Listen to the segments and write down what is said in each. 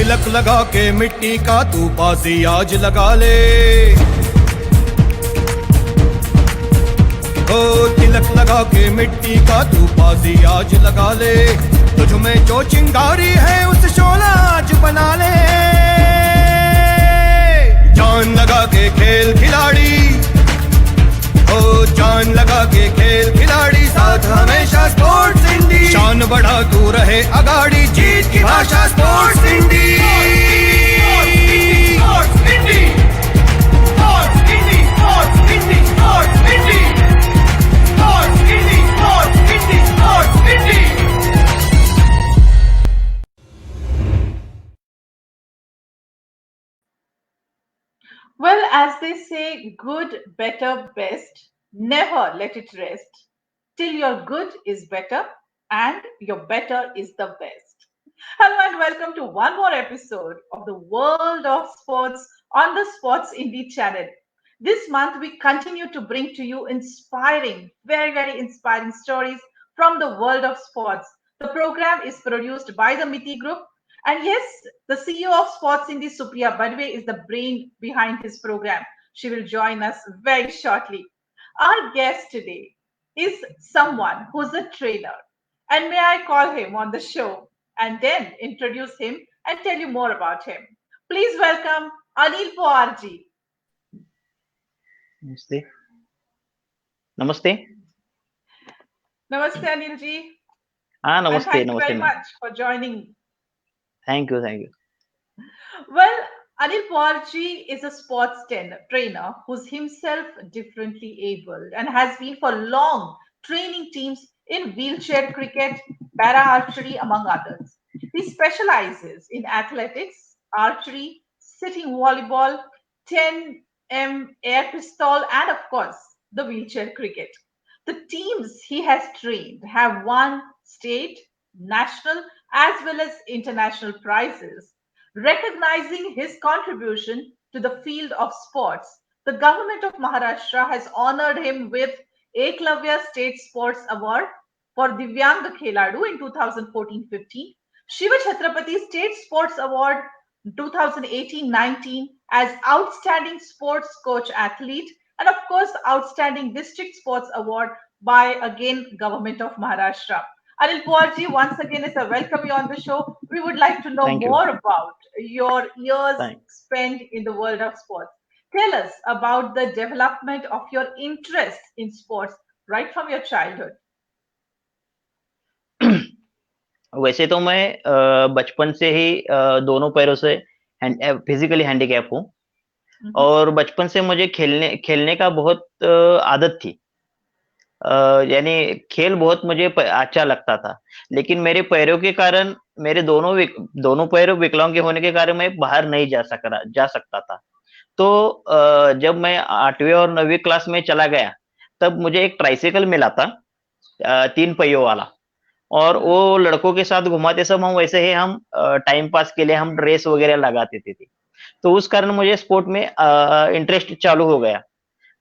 तिलक लगा के मिट्टी का तू बाजी आज लगा ले, ओ तिलक लगा के मिट्टी का तू बाजी आज लगा ले, तुझ में जो चिंगारी है उस शोला आज बना ले। जान लगा के खेल खिलाड़ी, ओ जान लगा के खेल खिलाड़ी, साथ हमेशा स्पोर्ट्स इंडी, शान बढ़ा तू रहे अगाड़ी, जीत की भाषा स्पोर्ट्स इंडी। Well, as they say, good, better, best, never let it rest till your good is better and your better is the best. Hello and welcome to one more episode of the World of Sports on the Sports Indie channel. This month, we continue to bring to you inspiring, very, very inspiring stories from the world of sports. The program is produced by the MITI Group. And yes, the CEO of Sports Indie, Supriya Badwe, is the brain behind his program. She will join us very shortly. Our guest today is someone who's a trainer. And may I call him on the show and then introduce him and tell you more about him. Please welcome Anil Powarji. नमस्ते नमस्ते Namaste, Anil ji. हाँ And नमस्ते thank you नमस्ते very ma'am much for joining. Thank you Well, Anil Powarji is a sports trainer who's himself differently abled and has been for long training teams in wheelchair cricket, para archery, among others. He specializes in athletics, archery, sitting volleyball, 10M air pistol, and of course, the wheelchair cricket. The teams he has trained have won state, national, as well as international prizes. Recognizing his contribution to the field of sports, the government of Maharashtra has honored him with Eklavya State Sports Award for Divyang Kheladu in 2014-15, Shiva Chhatrapati State Sports Award 2018-19 as Outstanding Sports Coach Athlete, and of course, Outstanding District Sports Award by again Government of Maharashtra. Anil Powarji, once again, it's a welcome you on the show. We would like to know Thank you. more about your years Thanks. spent in the world of sports. Tell us about the development of your interest in sports right from your childhood. वैसे तो मैं बचपन से ही दोनों पैरों से physically handicap हूँ और बचपन से मुझे खेलने खेलने का बहुत आदत थी। यानी खेल बहुत मुझे अच्छा लगता था, लेकिन मेरे पैरों के कारण मेरे दोनों पैरों विकलांग होने के कारण मैं बाहर नहीं जा सकता था। तो जब मैं 8वीं और 9वीं क्लास में चला गया, तब मुझे एक ट्राइसिकल मिला था 3 पहियों वाला, और वो लड़कों के साथ घुमाते सब हम वैसे ही हम टाइम पास के लिए हम रेस वगैरह लगाते थे। तो उस कारण मुझे स्पोर्ट में इंटरेस्ट चालू हो गया।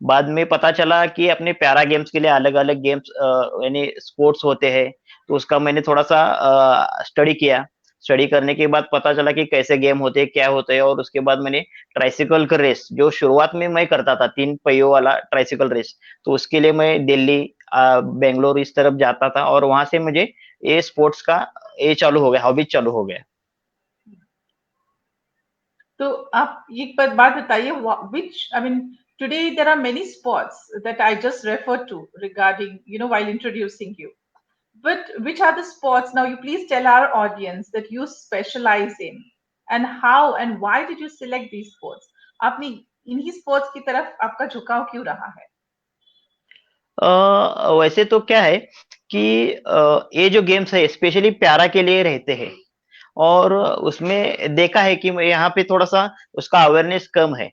बाद में पता चला कि अपने पैरा गेम्स के लिए अलग-अलग गेम्स यानी स्पोर्ट्स होते हैं, तो उसका मैंने थोड़ा-सा स्टडी किया। स्टडी करने के बाद पता चला कि कैसे गेम होते हैं, क्या होते हैं, और उसके बाद मैंने ट्राइसिकल का रेस, जो शुरुआत में मैं करता था 3 पहियों वाला ट्राइसिकल रेस, तो उसके लिए मैं दिल्ली, बेंगलोर इस तरफ जाता था, और वहाँ से मुझे ये स्पोर्ट्स का ये चालू हो गया, हॉबी चालू हो गया। तो आप एक बात बताइए, which I mean today there are many sports that I just referred to regarding, while introducing you. But which are the sports now? You please tell our audience that you specialize in, and how and why did you select these sports? आपने इन्हीं sports की तरफ आपका झुकाव क्यों रहा है? वैसे तो क्या है कि ये जो गेम्स है स्पेशली प्यारा के लिए रहते हैं, और उसमें देखा है कि यहाँ पे थोड़ा-सा उसका अवेयरनेस कम है।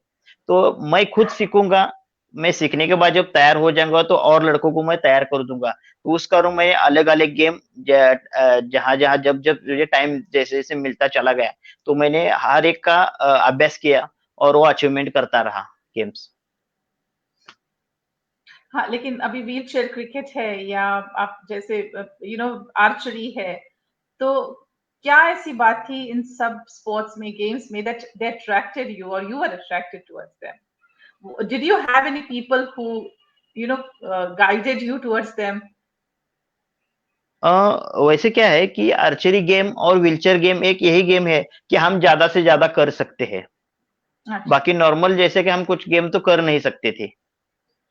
तो मैं खुद सीखूँगा, मैं सीखने के बाद जब तैयार हो जाऊँगा तो और लड़कों को मैं तैयार कर दूँगा। तो उस कारण मैं अलग-अलग गेम जहाँ-जहाँ जब-जब मुझे टाइम जैसे-जैसे मिलता चला गया, तो मैंने हर एक का अभ्यास किया और वो अचीवमेंट करता रहा गेम्स। हाँ, लेकिन अभी व्हील चेयर क्रिकेट है या आप जैसे आर्चरी है, तो क्या ऐसी बात थी इन सब स्पोर्ट्स में, गेम्स में, that they attracted you or you were attracted towards them? Did you have any people who, guided you towards them? वैसे क्या है कि आर्चरी गेम और व्हीलचेयर गेम एक यही गेम है कि हम ज्यादा से ज्यादा कर सकते हैं। अच्छा। बाकी नॉर्मल जैसे कि हम कुछ गेम तो कर नहीं सकते थे।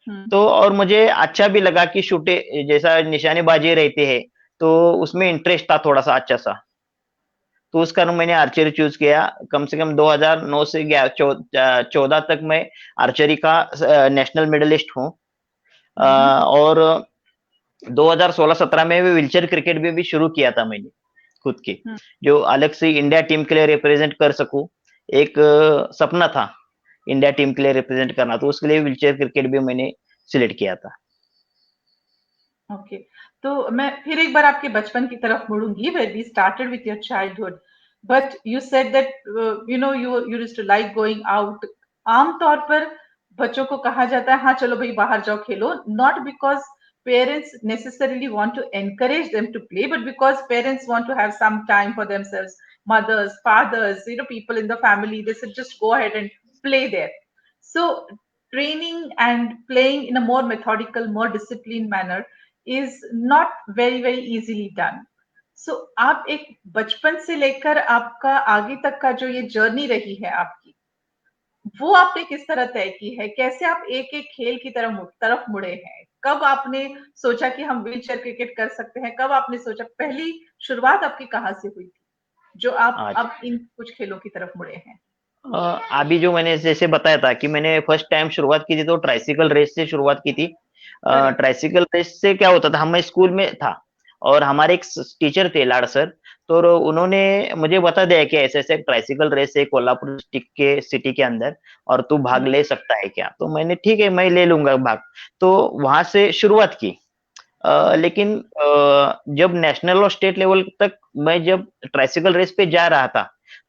हम्म। तो और मुझे अच्छा भी लगा कि शूटे जैसा निशानेबाजी रहती है, तो उसमें इंटरेस्ट था थोड़ा सा अच्छा सा। तो उस कारण मैंने आर्चरी चूज किया। कम से कम 2009 से 14 तक मैं आर्चरी का नेशनल मेडलिस्ट हूँ। और 2016-17 में भी व्हीलचेयर क्रिकेट भी शुरू किया था मैंने खुद की, हम्म। जो अलग से इंडिया टीम के लिए रिप्रेजेंट कर सकूं। एक सपना था इंडिया टीम के लिए रिप्रेजेंट करना, तो उसके लिए व्हीलचेयर क्रिकेट भी मैंने सिलेक्ट किया था। ओके, तो मैं फिर एक बार आपके बचपन की तरफ मुड़ूंगी, where we started with your childhood, but you said that you used to like going out. आमतौर पर बच्चों को कहा जाता है हाँ चलो भाई बाहर जाओ खेलो, not because parents necessarily want to encourage them to play, but because parents want to have some time for themselves. Mothers, fathers, people in the family, they said just go ahead and play there. So training and playing in a more methodical, more disciplined manner is not very easily done. So आप एक बचपन से लेकर आपका आगे तक का जो ये जर्नी रही है आपकी, वो आपने किस तरह तय की है? कैसे आप एक एक खेल की तरफ मुड़े हैं? कब आपने सोचा कि हम व्हीलचेयर क्रिकेट कर सकते हैं? कब आपने सोचा, पहली शुरुआत आपकी कहाँ से हुई थी जो आप आज अब इन कुछ खेलों की तरफ मुड़े हैं? अभी जो मैंने जैसे बताया था कि मैंने फर्स्ट टाइम शुरुआत की थी तो ट्राइसिकल रेस से शुरुआत की थी। Correct. ट्राइसिकल रेस से क्या होता था, हम मैं स्कूल में था और हमारे एक टीचर थे लाड सर, तो उन्होंने मुझे बता दिया कि ऐसे ऐसे ट्राइसिकल रेस है कोल्हापुर डिस्ट्रिक्ट के सिटी के अंदर और तू भाग ले सकता है क्या? तो मैंने ठीक है मैं ले लूंगा भाग। तो वहां से शुरुआत की। लेकिन जब नेशनल और स्टेट लेवल तक मैं जब ट्राइसिकल रेस पे जा रहा था,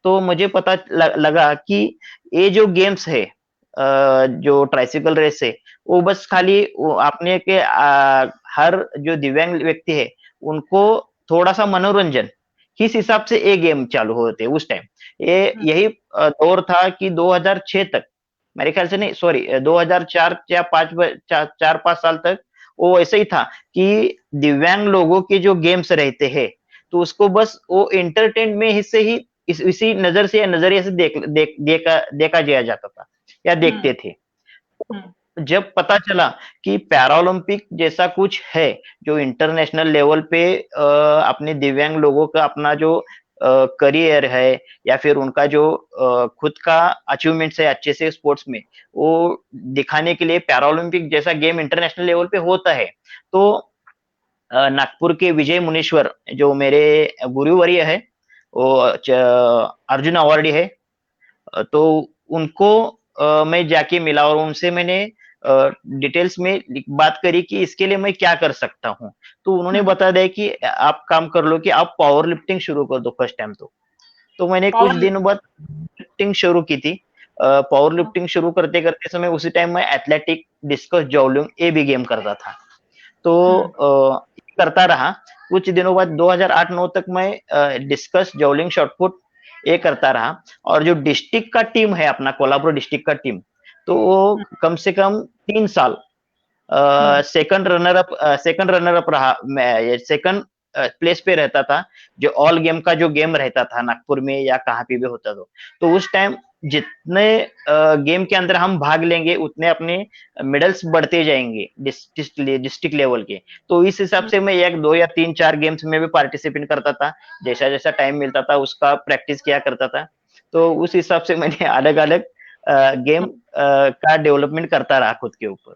तो मुझे पता लगा कि ये जो गेम्स है, जो ट्राइसिकल रेस है, वो बस खाली वो आपने के हर जो दिव्यांग व्यक्ति है, उनको थोड़ा-सा मनोरंजन, किस हिसाब से ये गेम चालू होते उस टाइम। ये यही दौर था कि 2006 तक, मेरे ख्याल से नहीं सॉरी 2004 या 5 4-5 साल तक वो ऐसे ही था कि दिव्यांग लोगों के जो गेम्स रहते हैं, तो उसको बस वो एंटरटेन में ही से ही इसी नज़र से या नज़रिए से देखा जाया जाता था या देखते थे। जब पता चला कि पैरालंपिक जैसा कुछ है, जो इंटरनेशनल लेवल पे अपने दिव्यांग लोगों का अपना जो करियर है या फिर उनका जो खुद का अचीवमेंट्स है अच्छे से स्पोर्ट्स में, वो दिखाने के लिए पैरालंपिक जैसा गेम इंटरनेशनल लेवल पे होता है। तो नागपुर के विजय मुनीश्वर जो मेरे गुरुवर्य है, वो अर्जुन अवार्डी है। तो उनको मैं जाके मिला और उनसे मैंने डिटेल्स में बात करी कि इसके लिए मैं क्या कर सकता हूँ। तो उन्होंने बता दिया कि आप काम कर लो कि आप पावर लिफ्टिंग शुरू कर दो फर्स्ट टाइम तो। तो मैंने कुछ Power दिनों बाद लिफ्टिंग शुरू की थी। पावर लिफ्टिंग शुरू करते-करते समय उसी टाइम मैं एथलेटिक, डिस्कस, जावलिन ये भी गेम करता था। तो करता रहा। कुछ दिनों बाद 2008-9 तक मैं डिस्कस, जावलिन, शॉटपुट ये करता रहा और जो डिस्ट्रिक्ट का टीम है अपना कोल्हापुर डिस्ट्रिक्ट का टीम, तो वो कम से कम 3 साल सेकंड रनर अप रहा। मैं सेकंड प्लेस पे रहता था, जो ऑल गेम का जो गेम रहता था नागपुर में या कहाँ पे भी होता तो उस टाइम जितने गेम के अंदर हम भाग लेंगे उतने अपने मेडल्स बढ़ते जाएंगे डिस्ट्रिक्ट लेवल के। तो इस हिसाब से मैं 1, 2 या 3, 4 गेम्स में भी पार्टिसिपेट करता था। जैसा-जैसा टाइम मिलता था उसका प्रैक्टिस किया करता था। तो उस हिसाब से मैंने अलग-अलग गेम का डेवलपमेंट करता रहा खुद के ऊपर।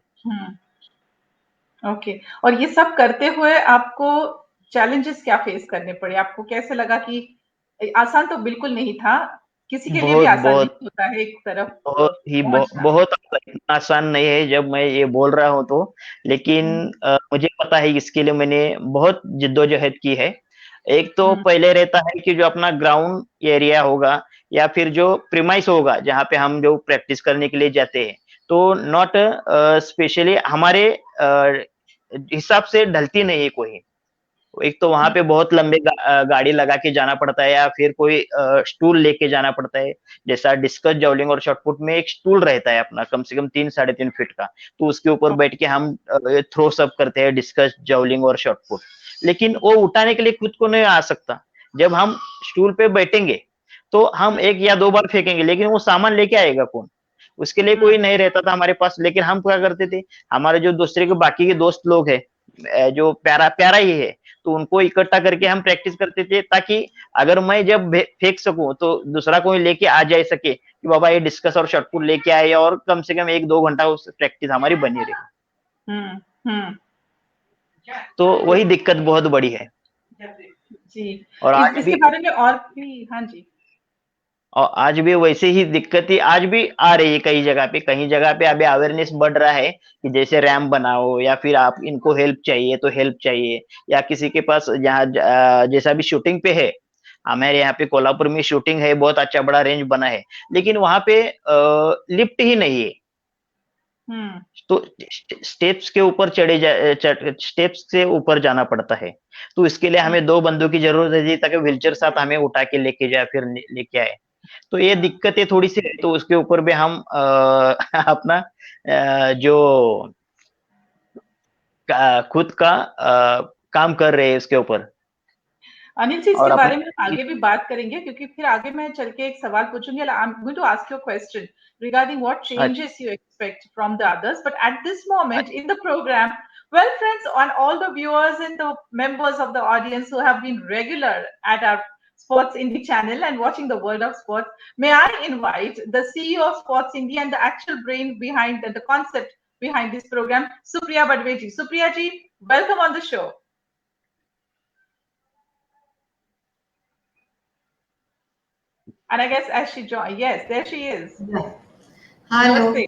ओके, और ये सब करते हुए आपको चैलेंजेस क्या फेस करने पड़े? आपको कैसे लगा कि आसान तो बिल्कुल नहीं था, किसी के लिए भी आसान नहीं बहुत होता है एक तरफ पहुंचना। बहुत इतना आसान नहीं है जब मैं ये बोल रहा हूँ तो, लेकिन मुझे पता है इसके लिए मैंने बहुत जिद्दोजहद की है। एक तो पहले रहता है कि जो अपना ग्राउंड एरिया होगा या फिर जो प्रीमाइस होगा जहाँ पे हम जो प्रैक्टिस करने के लिए जाते हैं, तो नॉट स्पेशली हमारे हिसाब से ढलती नहीं है कोई। एक तो वहां पे बहुत लंबे गाड़ी लगा के जाना पड़ता है या फिर कोई स्टूल लेके जाना पड़ता है। जैसा डिस्कस जावलिंग और शॉटपुट में एक स्टूल रहता है अपना कम से कम 3-3.5 फीट का, तो उसके ऊपर बैठ के हम थ्रो सब करते हैं डिस्कस जावलिंग और शॉटपुट। लेकिन वो उठाने के लिए खुद को नहीं आ सकता। जब हम स्टूल पे बैठेंगे तो हम 1 या 2 बार फेंकेंगे, लेकिन वो सामान लेके आएगा कौन? उसके लिए कोई नहीं रहता था हमारे पास। लेकिन हम क्या करते थे, हमारे जो दूसरे के बाकी के दोस्त लोग हैं जो प्यारा प्यारा ही है, तो उनको इकट्ठा करके हम प्रैक्टिस करते थे, ताकि अगर मैं जब फेंक सकूं तो दूसरा कोई लेके आ जाए सके कि बाबा ये डिस्कस और शॉटपुट लेके आए, और कम से कम 1-2 घंटा उस प्रैक्टिस हमारी बनी रही। तो वही दिक्कत बहुत बड़ी है। जी, और आज इसके भी बारे में और भी, हाँ जी। और आज भी वैसे ही दिक्कतें आज भी आ रही है कई जगह पे अभी अवेयरनेस बढ़ रहा है कि जैसे रैंप बनाओ, या फिर आप इनको हेल्प चाहिए तो हेल्प चाहिए, या किसी के पास जहाँ जैसा भी शूटिंग पे है, हमारे यहाँ पे कोल्हापुर में शूटिंग है, बहुत अच्छा बड़ा रेंज बना है, लेकिन वहां पे लिफ्ट ही नहीं है। तो स्टेप्स के ऊपर स्टेप्स से ऊपर जाना पड़ता है। तो इसके लिए हमें 2 बंदों की जरूरत है ताकि व्हीलचेयर साथ हमें उठा के लेके जाए फिर लेके आए। तो ये दिक्कतें थोड़ी सी है, तो उसके ऊपर भी हम अपना जो खुद का काम कर रहे हैं उसके ऊपर। अनिल जी, इसके और बारे में अपने आगे भी बात करेंगे, क्योंकि फिर आगे मैं चल के एक सवाल पूछूंगी। I'm going to ask you a question regarding what changes you expect from the others. But at this moment in the program, well, friends, on all the viewers and the members of the audience who have been regular at our Sports Indie channel and watching the world of sports, may I invite the CEO of Sports Indie and the actual brain behind the concept behind this program, Supriya Badveji. Supriya ji, welcome on the show. And I guess as she joined, yes, there she is. Yeah. Hello. Namaste.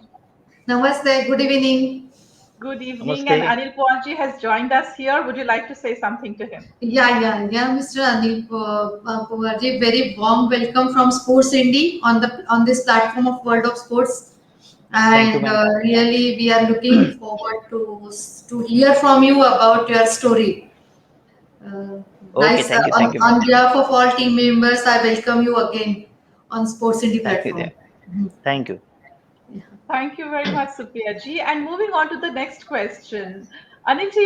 Namaste. Good evening. Good evening. Namaste. And Anil Paulji has joined us here. Would you like to say something to him? Yeah, Mr. Anil Pawarji, very warm welcome from Sports Indie on this platform of World of Sports. Thank you, And ma'am. really, we are looking forward to hear from you about your story. Okay, Nice. thank you, ma'am. On behalf of all team members, I welcome you again on Sports Indie Thank you. platform. Thank you. Thank you very much, Supriya ji. And moving on to the next question, Anil ji,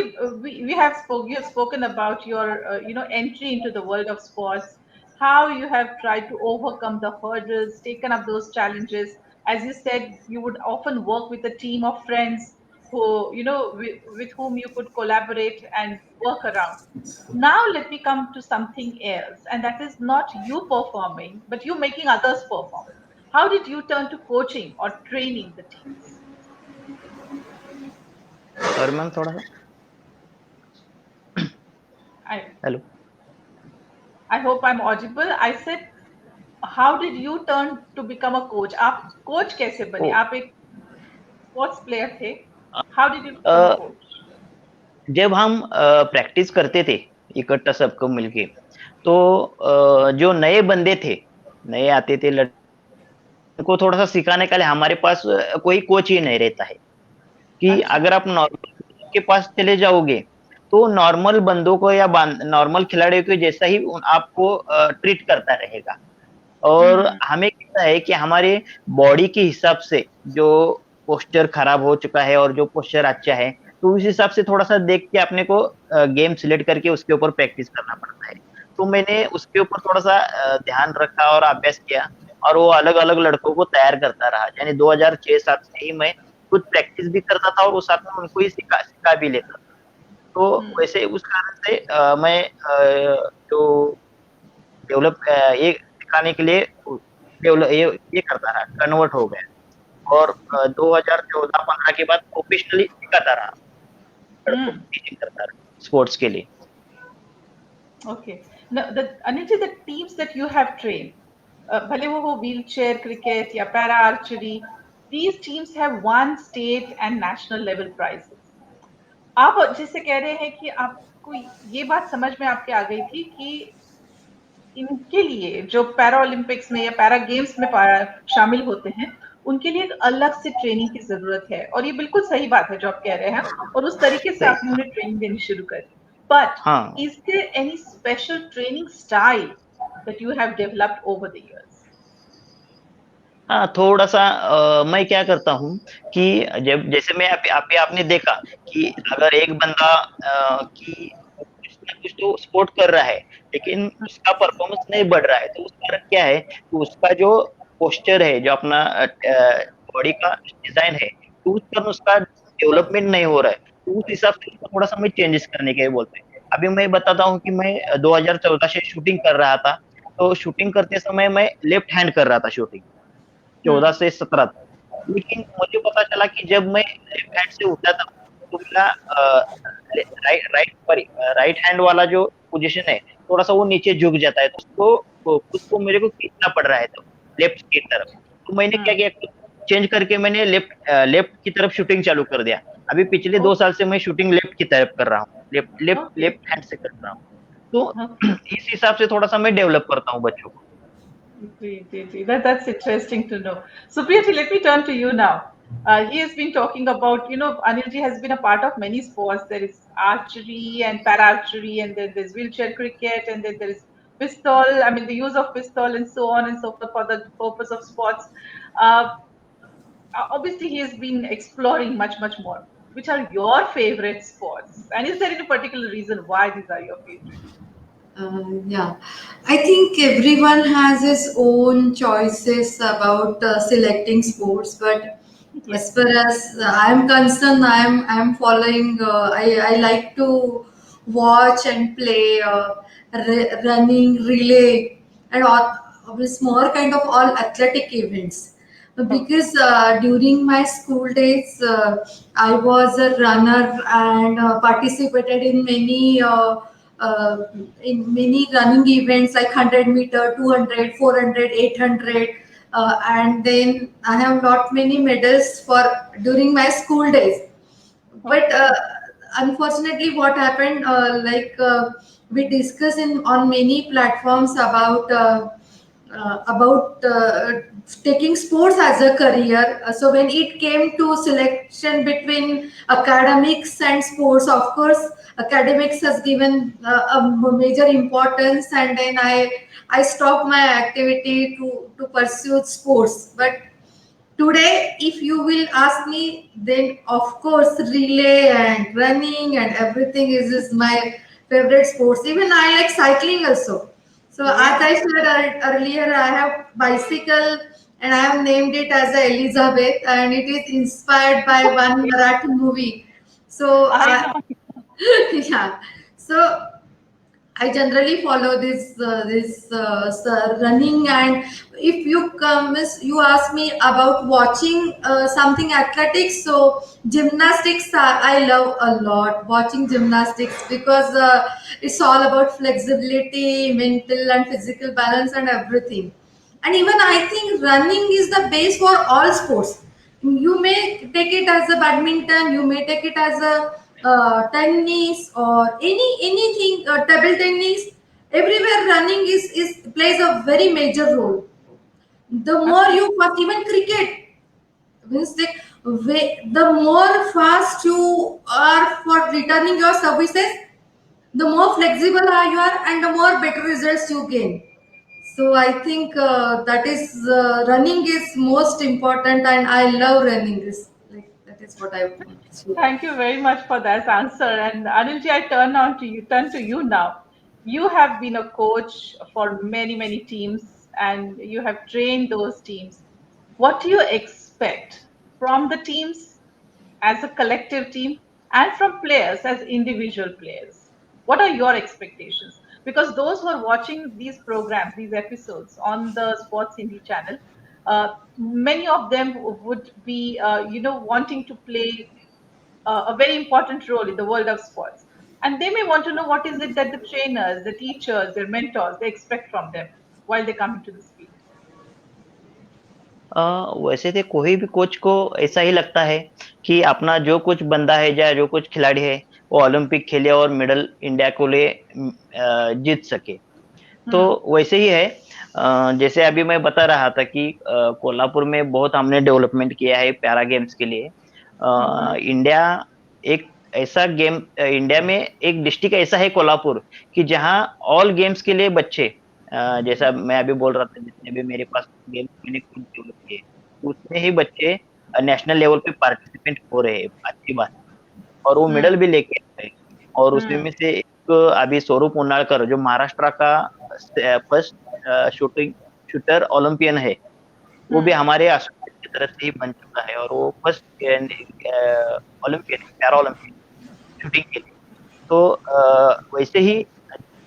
you have spoken about your entry into the world of sports, how you have tried to overcome the hurdles, taken up those challenges. As you said, you would often work with a team of friends who with whom you could collaborate and work around. Now let me come to something else, and that is not you performing, but you making others perform. How did you turn to coaching or training the teams? और ma'am थोड़ा सा hello, I hope I'm audible. I said, how did you turn to become a coach? आप coach कैसे बने? Oh. आप एक sports player थे. How did you become a coach? जब हम प्रैक्टिस करते थे इकट्ठा सबको मिलके, तो जो नए बंदे थे, नए आते थे उनको थोड़ा सा सिखाने के लिए हमारे पास कोई कोच ही नहीं रहता है कि अगर आप नॉर्मल के पास चले जाओगे तो नॉर्मल बंदों को या नॉर्मल खिलाड़ियों के जैसा ही आपको ट्रीट करता रहेगा। और हमें कहता है कि हमारे बॉडी के हिसाब से जो पोस्चर खराब हो चुका है और जो पोस्चर अच्छा है, तो उस हिसाब से थोड़ा सा देख के अपने को गेम सिलेक्ट करके उसके ऊपर प्रैक्टिस करना पड़ता है। तो मैंने उसके ऊपर थोड़ा सा ध्यान रखा और अभ्यास किया, और वो अलग-अलग लड़कों को तैयार करता रहा। यानी 2006-7 से ही मैं खुद प्रैक्टिस भी करता था और साथ में उनको ही सिखा भी लेता था। तो वैसे उस कारण से मैं जो डेवलप ये सिखाने के लिए ये करता रहा, कन्वर्ट हो गया, और 2014-15 के बाद प्रोफेशनली सिखाता रहा, टीचिंग करता रहा स्पोर्ट्स के लिए। Okay. Now, Anil ji, the teams that you have trained, भले वो wheelchair cricket या para archery, these teams have won state and national level prizes. आप जिससे कह रहे हैं कि आपको ये बात समझ में आपके आ गई थी कि इनके लिए जो पैरा ओलंपिक्स में या पैरा गेम्स में शामिल होते हैं, उनके लिए एक अलग से ट्रेनिंग की जरूरत है। और ये बिल्कुल सही बात है जो आप कह रहे हैं, और उस तरीके से आपने उन्हें ट्रेनिंग देनी शुरू करी। But हाँ is there any special training style that you have developed over the years? हाँ, थोड़ा सा मैं क्या करता हूँ कि जब जैसे मैं आपने देखा कि अगर एक बंदा कि कुछ ना कुछ तो स्पोर्ट कर रहा है, लेकिन उसका परफॉर्मेंस नहीं बढ़ रहा है, तो उसका कारण क्या है कि उसका जो पोस्चर है, जो अपना बॉडी का डिजाइन है, तो उस पर उसका डेवलपमेंट नहीं हो रहा है, तो उस हिसाब से उसको थोड़ा सा मैं चेंजेस करने के बोलते हैं। अभी मैं बताता हूँ कि मैं 2014 से शूटिंग कर रहा था, तो शूटिंग करते समय मैं लेफ्ट हैंड कर रहा था शूटिंग, 14 से 17 तक। लेकिन मुझे पता चला कि जब मैं लेफ्ट हैंड से उठा था, तो मेरा राइट हैंड वाला जो पोजीशन है, थोड़ा सा वो नीचे झुक जाता है, तो उसको खुद को मेरे को खींचना पड़ रहा है, तो लेफ्ट की तरफ। तो मैंने क्या किया, चेंज करके मैंने लेफ्ट की तरफ शूटिंग चालू कर दिया। अभी पिछले 2 साल से मैं शूटिंग लेफ्ट की तरफ कर रहा हूँ, Okay. लेफ्ट हैंड से कर रहा हूँ। तो Okay. इस हिसाब से थोड़ा सा मैं डेवलप करता हूँ बच्चों को। That's interesting to know. So, Priyati, let me turn to you now. He has been talking about, Anilji has been a part of many sports. There is archery and para-archery, and then there's wheelchair cricket, and then there is pistol, I mean, the use of pistol and so on and so forth for the purpose of sports. Uh, Obviously, he has been exploring much, much more. Which are your favorite sports? And is there any particular reason why these are your favorite? Yeah, I think everyone has his own choices about selecting sports, but as Yes. far as I'm concerned, I'm following. I like to watch and play running, relay, and it's more kind of all athletic events. Okay. Because during my school days, I was a runner and participated uh, in many running events like 100-meter, 200, 400, 800, and then I have got many medals for during my school days. But unfortunately, what happened, we discuss in on many platforms about taking sports as a career. So when it came to selection between academics and sports, of course, academics has given a major importance, and then I stopped my activity to pursue sports. But today, if you will ask me, then of course relay and running and everything is my favorite sports. Even I like cycling also. So as Yeah. I said earlier, I have bicycle and I have named it as a Elizabeth, and it is inspired by one Marathi movie. So I know. yeah, so I generally follow running, and if you come, you ask me about watching something athletics. So gymnastics, I love a lot watching gymnastics because it's all about flexibility, mental and physical balance, and everything. And even I think running is the base for all sports. You may take it as a badminton, you may take it as a tennis or anything, table tennis. Everywhere running is plays a very major role. The more you fast, even cricket means the more fast you are for returning your services, the more flexible are you are, and the more better results you gain. So I think that is running is most important, and I love running. Is like that is what I want to say. Thank you very much for that answer. And Anilji, I turn to you now. You have been a coach for many, many teams and you have trained those teams. What do you expect from the teams as a collective team and from players as individual players? What are your expectations? Because those who are watching these programs, these episodes on the Sports Indie channel, many of them would be, wanting to play a very important role in the world of sports. And they may want to know what is it that the trainers, the teachers, their mentors, they expect from them while they come into this field. वैसे तो कोई भी coach को ऐसा ही लगता है कि अपना जो कुछ बंदा है या जो कुछ खिलाड़ी है, वो ओलंपिक खेले और मेडल इंडिया को लिए जीत सके। तो Hmm. वैसे ही है। जैसे अभी मैं बता रहा था कि कोल्हापुर में बहुत हमने डेवलपमेंट किया है पैरा गेम्स के लिए। इंडिया एक ऐसा गेम इंडिया में एक डिस्ट्रिक्ट ऐसा है कोल्हापुर कि जहाँ ऑल गेम्स के लिए बच्चे जैसा मैं अभी बोल रहा था, जितने भी मेरे पास गेम्स मैंने खुद डेवलप किए, उसमें ही बच्चे नेशनल लेवल पे पार्टिसिपेंट हो रहे हैं, अच्छी बात है। और वो मेडल भी लेके आए। और उसमें में से एक अभी स्वरूप उनाळकर जो महाराष्ट्र का फर्स्ट शूटर ओलंपियन है, वो भी हमारे एसोसिएशन की तरफ से ही बन चुका है, और वो first Olympian para Olympian shooting के लिए। तो वैसे ही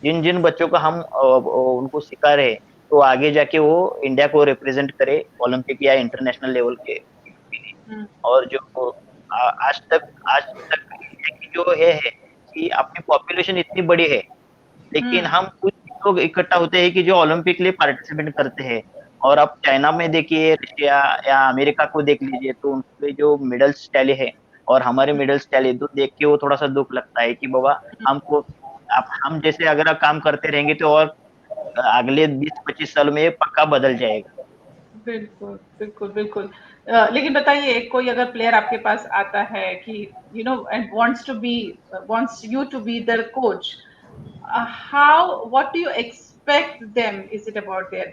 जिन जिन बच्चों को हम उनको सिखा रहे हैं, तो आगे जाके वो इंडिया को रिप्रेजेंट करे ओलंपिक या इंटरनेशनल लेवल के लिए। और जो आज तक इंडिया की जो है कि अपनी पॉपुलेशन इतनी बड़ी है, लेकिन हम कुछ लोग इकट्ठा होते हैं कि जो ओलंपिक के लिए पार्टिसिपेट करते हैं। और आप चाइना में देखिए, रशिया या अमेरिका को देख लीजिए, तो उनके जो मेडल्स टैली है और हमारे मेडल्स टैली, तो देख के वो थोड़ा सा दुख लगता है कि बाबा हमको हम जैसे अगर काम करते रहेंगे तो और अगले 20-25 साल में पक्का बदल जाएगा। बिल्कुल बिल्कुल बिल्कुल। लेकिन बताइए, कोई अगर प्लेयर आपके पास आता है कि and wants you to be there coach, what do you expect them? Is it about their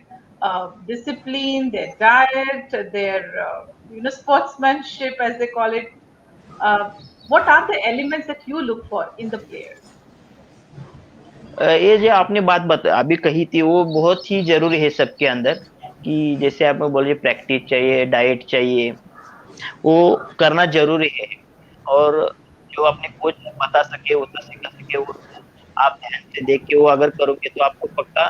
discipline, their diet, their sportsmanship, as they call it? What are the elements that you look for in the players? ये जो आपने बात अभी कही थी, वो बहुत ही जरूरी है सबके अंदर, कि जैसे आप बोलिए प्रैक्टिस चाहिए, डाइट चाहिए, वो करना जरूरी है। और जो अपने कोच बता सके, वो सिखा सके, वो आप ध्यान से देख के वो अगर करोगे तो आपको पक्का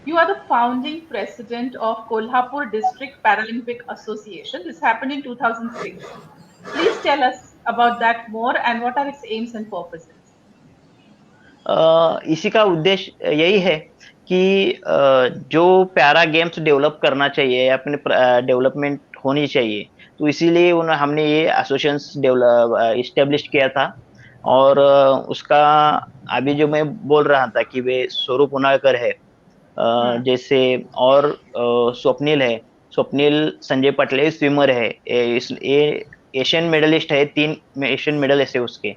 You are the founding president of Kolhapur District Paralympic Association. This happened in 2006. Please tell us about that more, and what are its aims and purposes? इसी का उद्देश्य यही है कि जो पैरा गेम्स डेवलप करना चाहिए, अपने डेवलपमेंट होनी चाहिए, तो इसीलिए हमने ये एसोसिएशन इस्टेब्लिश किया था। और उसका अभी जो मैं बोल रहा था कि वे स्वरूप उनाळकर है, जैसे और स्वप्निल संजय पटले स्विमर है, ये एशियन मेडलिस्ट है, 3 एशियन मेडल है उसके।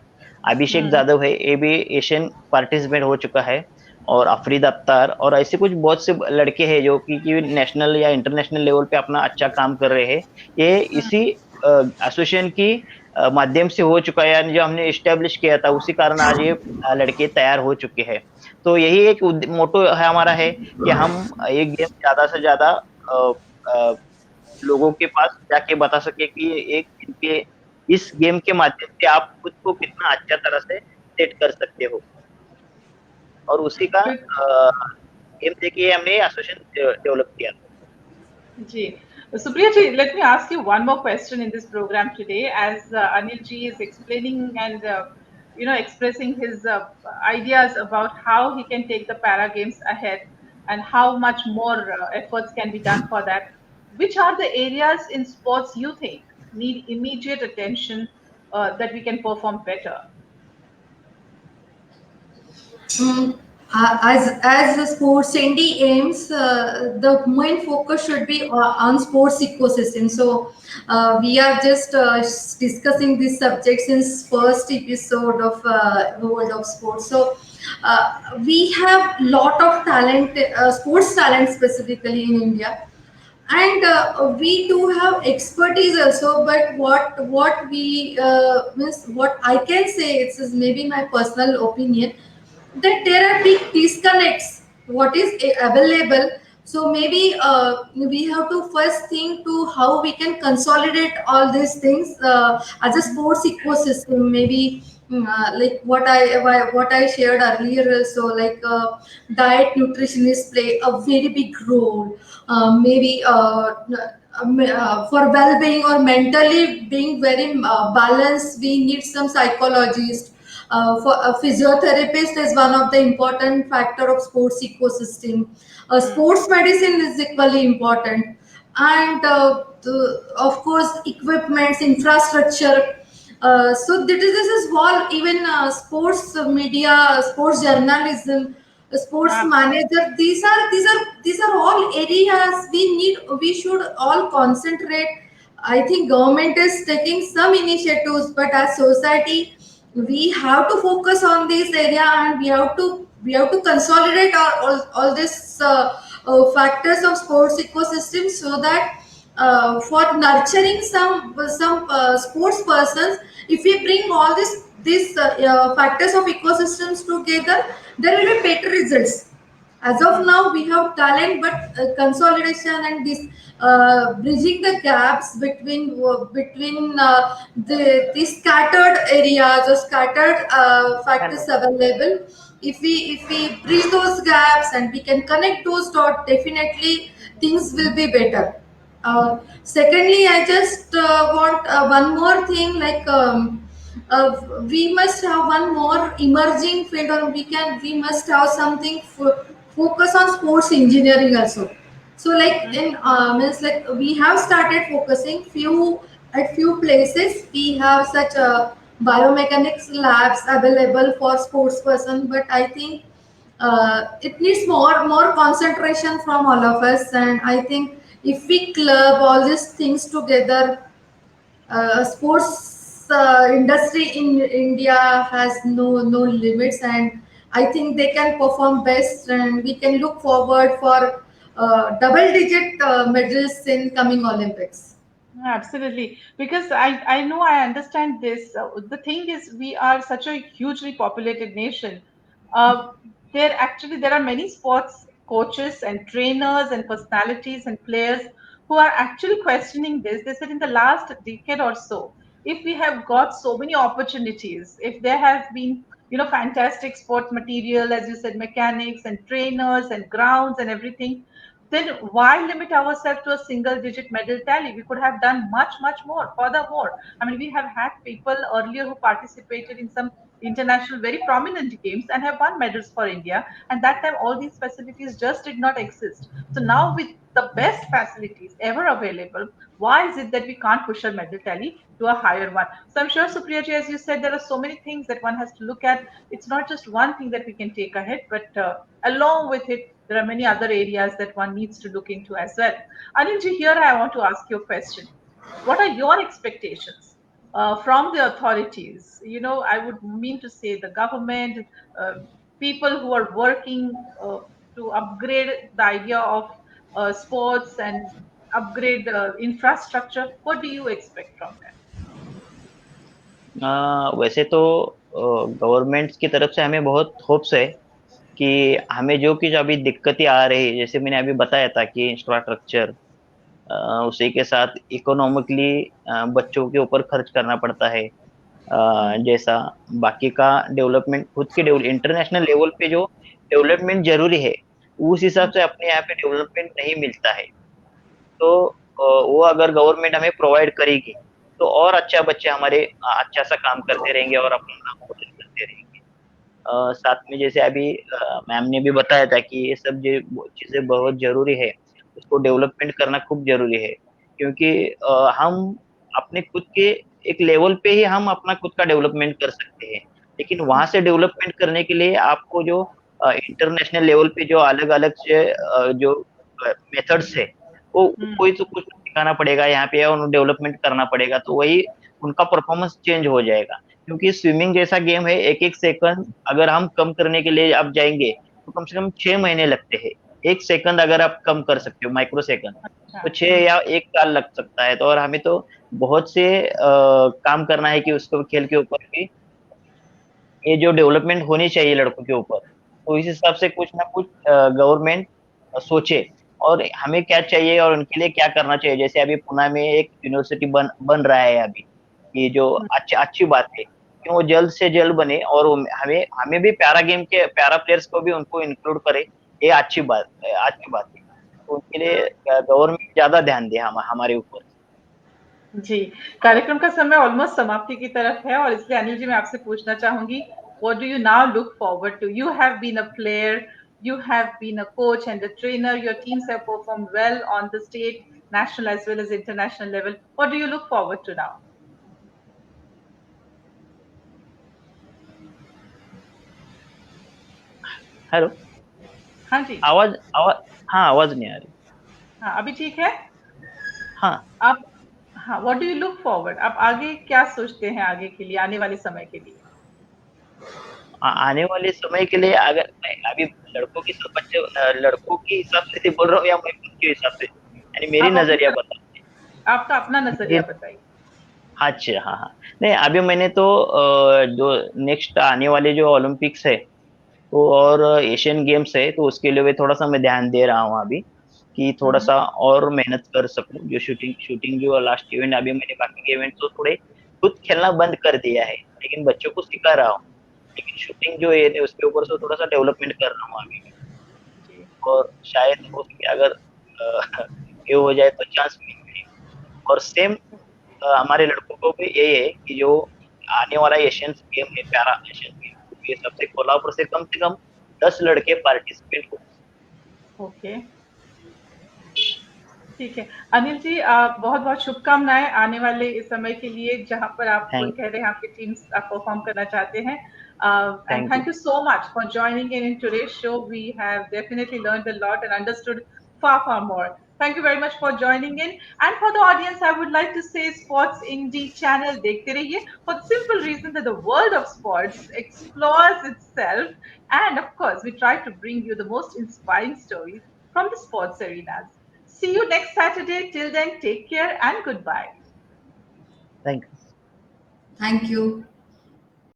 अभिषेक जाधव है, ये भी एशियन पार्टिसिपेंट हो चुका है। और अफरीद अख्तर, और ऐसे कुछ बहुत से लड़के हैं जो कि नेशनल या इंटरनेशनल लेवल पे अपना अच्छा काम कर रहे हैं। ये इसी एसोसिएशन की माध्यम से हो चुका है, जो हमने इस्टेब्लिश किया था, उसी कारण आज ये लड़के तैयार हो चुके हैं। तो यही एक मोटो है हमारा, है कि हम एक गेम ज्यादा से ज्यादा लोगों के पास जाके बता सके कि इनके इस गेम के माध्यम से आप खुद को कितना अच्छा तरह से सेट कर सकते हो। और उसी का गेम देखिए हमने एसोसिएशन डेवलप किया। जी, Supriya ji, let me ask you one more question in this program today. As Anil ji is explaining and expressing his ideas about how he can take the para games ahead and how much more efforts can be done for that, which are the areas in sports you think need immediate attention that we can perform better? As the sports Sandy aims, the main focus should be on sports ecosystem. So we are just discussing this subject since first episode of World of Sports. So we have lot of talent, sports talent specifically in India, and we do have expertise also. But what we what I can say, it's maybe my personal opinion, that there are big disconnects what is available. So maybe we have to first think to how we can consolidate all these things as a sports ecosystem. Maybe like what I shared earlier. So like diet, nutritionists play a very big role. Maybe for well-being or mentally being very balanced, we need some psychologist. For a physiotherapist is one of the important factor of sports ecosystem. Sports medicine is equally important, and of course equipments, infrastructure. So this is all, even sports media, sports journalism, sports manager. These are all areas we should all concentrate I think government is taking some initiatives, but as society, we have to focus on this area, and we have to consolidate all these factors of sports ecosystem, so that for nurturing some sports persons, if we bring all these factors of ecosystems together, there will be better results. As of now we have talent, but consolidation and this bridging the gaps between the scattered areas or scattered factors available. If we bridge those gaps and we can connect those dots, definitely things will be better. Secondly, I just want one more thing, like we must have one more emerging field, or we must have something focus on sports engineering also. So like in means like we have started focusing few places. We have such biomechanics labs available for sports person, but I think it needs more concentration from all of us. And I think if we club all these things together, sports industry in India has no limits, and I think they can perform best, and we can look forward for double digit medals in coming Olympics. Absolutely, because I know, I understand this. The thing is, we are such a hugely populated nation. Uh, there are many sports coaches and trainers and personalities and players who are actually questioning this. They said in the last decade or so, if we have got so many opportunities, if there have been, fantastic sports material, as you said, mechanics and trainers and grounds and everything, then why limit ourselves to a single digit medal tally? We could have done much, much more. Furthermore, I mean, we have had people earlier who participated in some international, very prominent games and have won medals for India. And that time, all these facilities just did not exist. So now, with the best facilities ever available, why is it that we can't push our medal tally to a higher one? So I'm sure, Supriya ji, as you said, there are so many things that one has to look at. It's not just one thing that we can take ahead, but along with it, there are many other areas that one needs to look into as well. Anilji, here I want to ask you a question. What are your expectations from the authorities? I would mean to say the government, people who are working to upgrade the idea of sports and upgrade the infrastructure. What do you expect from them? वैसे तो government की तरफ से हमें बहुत hopes है कि हमें जो कुछ अभी दिक्कतें आ रही है, जैसे मैंने अभी बताया था कि इंफ्रास्ट्रक्चर, उसी के साथ इकोनॉमिकली बच्चों के ऊपर खर्च करना पड़ता है, जैसा बाकी का डेवलपमेंट, खुद के इंटरनेशनल लेवल पे जो डेवलपमेंट जरूरी है, उस हिसाब से अपने यहाँ पे डेवलपमेंट नहीं मिलता है। तो वो अगर गवर्नमेंट हमें प्रोवाइड करेगी तो और अच्छा बच्चे हमारे अच्छा सा काम करते रहेंगे और अपना नाम रोशन करते रहेंगे। साथ में जैसे अभी मैम ने भी बताया था कि ये सब चीजें बहुत जरूरी है, उसको डेवलपमेंट करना खूब जरूरी है, क्योंकि हम अपने खुद के एक लेवल पे ही हम अपना खुद का डेवलपमेंट कर सकते हैं, लेकिन वहां से डेवलपमेंट करने के लिए आपको जो इंटरनेशनल लेवल पे जो अलग अलग से जो मेथड्स है, वो कोई तो कुछ सिखाना पड़ेगा यहाँ पे, और डेवलपमेंट करना पड़ेगा, तो वही उनका परफॉर्मेंस चेंज हो जाएगा। क्योंकि स्विमिंग जैसा गेम है, एक एक सेकंड अगर हम कम करने के लिए आप जाएंगे तो कम से कम 6 महीने लगते हैं। एक सेकंड अगर आप कम कर सकते हो, माइक्रो सेकंड, तो 6 या 1 साल लग सकता है। तो और हमें तो बहुत से काम करना है कि उसको खेल के ऊपर भी ये जो डेवलपमेंट होनी चाहिए लड़कों के ऊपर, तो इस हिसाब से कुछ ना कुछ गवर्नमेंट सोचे और हमें क्या चाहिए और उनके लिए क्या करना चाहिए। जैसे अभी पुणे में एक यूनिवर्सिटी बन रहा है अभी, ये जो अच्छी बात है कि वो जल्द से जल्द बने, और हमें हमें भी पैरा प्लेयर्स को भी उनको इंक्लूड करे, ये अच्छी बात है। तो उनके लिए गवर्नमेंट ज्यादा ध्यान दे हमारे ऊपर। जी, कार्यक्रम का समय ऑलमोस्ट समाप्ति की तरफ है, और इसलिए अनिल जी मैं आपसे पूछना चाहूंगी, what do you now look forward to? You have been a player, you have been a coach and a trainer, your teams have performed well on the state, national as well as international level. What do you look forward to now? Hello, हाँ जी, आवाज आवाज हाँ, आवाज नहीं आ रही। हाँ अभी ठीक है। हाँ आप हाँ, what do you look forward? आप आगे क्या सोचते हैं आगे के लिए, आने वाले समय के लिए? आने वाले समय के लिए अगर मैं अभी लड़कों के हिसाब से बोल रहा हूँ या मैं खुद के हिसाब से, यानी मेरी आप अपनी नजरिया तरफ बता। आपका अपना नजरिया बताइए। अच्छा, हाँ, हाँ। नहीं, अभी मैंने तो जो नेक्स्ट आने वाले जो ओलंपिक्स है तो और एशियन गेम्स है तो उसके लिए भी थोड़ा सा मैं ध्यान दे रहा हूँ अभी, कि थोड़ा हम्म, सा और मेहनत कर सकूं। जो शूटिंग शूटिंग जो लास्ट इवेंट अभी मैंने बाकी के इवेंट तो थोड़े खुद खेलना बंद कर दिया है, लेकिन बच्चों को सिखा रहा हूँ। लेकिन शूटिंग जो है उसके ऊपर से थोड़ा सा डेवलपमेंट कर रहा हूँ अभी। जी। और शायद हो सके अगर ये हो जाए तो चांस मिल जाए। और सेम हमारे लड़कों को भी यही है कि जो आने वाला एशियन गेम है, पैरा एशियन गेम, ये सबसे कोल्हापुर से कम 10 लड़के पार्टिसिपेट हो। ओके, ठीक है। अनिल जी, बहुत बहुत शुभकामनाएं आने वाले इस समय के लिए, जहां पर आप थैंक कह रहे हैं आपकी टीम्स आप परफॉर्म करना चाहते हैं। And thank you. Thank you so much for joining in today's show. We have definitely learned a lot and understood far more. Thank you very much for joining in. And for the audience, I would like to say Sports Indie channel देखते रहिए, for the simple reason that the world of sports explores itself, and of course we try to bring you the most inspiring stories from the sports arenas. See you next Saturday. Till then, take care and goodbye. Thank you. Thank you.